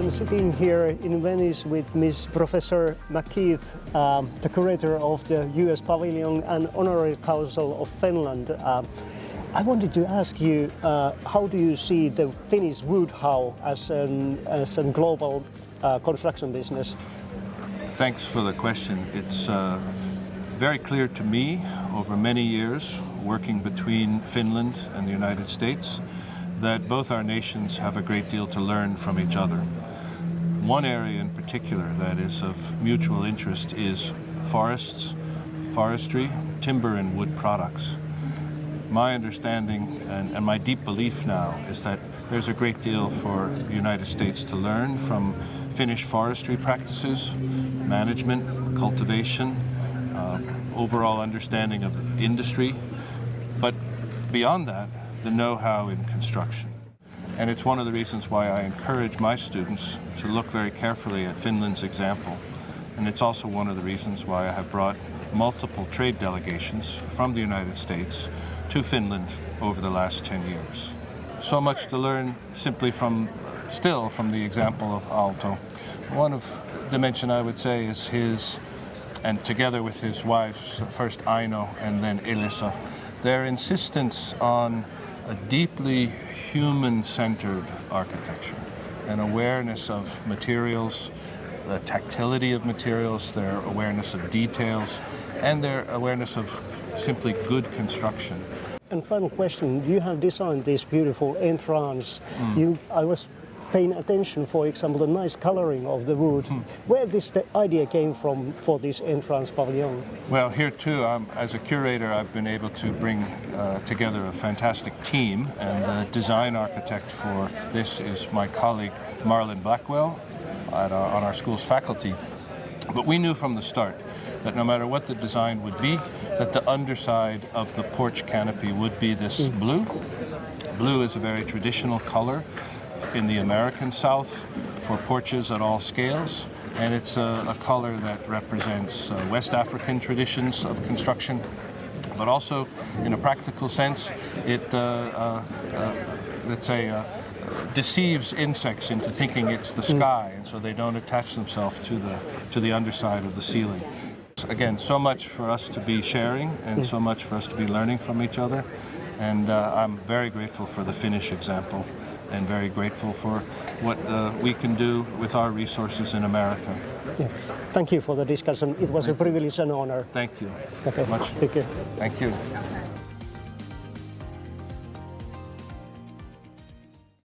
I'm sitting here in Venice with Miss Professor MacKeith, the curator of the US Pavilion and Honorary Council of Finland. I wanted to ask you, how do you see the Finnish wood house as a global construction business? Thanks for the question. It's very clear to me over many years working between Finland and the United States that both our nations have a great deal to learn from each other. One area in particular that is of mutual interest is forests, forestry, timber and wood products. My understanding and my deep belief now is that there's a great deal for the United States to learn from Finnish forestry practices, management, cultivation, overall understanding of the industry, but beyond that, the know-how in construction. And it's one of the reasons why I encourage my students to look very carefully at Finland's example. And it's also one of the reasons why I have brought multiple trade delegations from the United States to Finland over the last 10 years. So much to learn simply from the example of Aalto. One dimension I would say is his, and together with his wives, first Aino and then Elisa, their insistence on a deeply human-centered architecture, an awareness of materials, the tactility of materials, their awareness of details, and their awareness of simply good construction. And final question, you have designed this beautiful entrance. I was paying attention, for example, the nice coloring of the wood. Where the idea came from for this entrance pavilion? Well, here too, as a curator, I've been able to bring together a fantastic team, and the design architect for this is my colleague Marlon Blackwell on our school's faculty. But we knew from the start that no matter what the design would be, that the underside of the porch canopy would be this blue. Blue is a very traditional color in the American South for porches at all scales, and it's a color that represents West African traditions of construction, but also in a practical sense it deceives insects into thinking it's the sky, and so they don't attach themselves to the underside of the ceiling. Again, so much for us to be sharing and so much for us to be learning from each other, and I'm very grateful for the Finnish example and very grateful for what we can do with our resources in America. Yeah. Thank you for the discussion. It was a privilege and honor. Thank you. Okay. Much. Thank you. Thank you.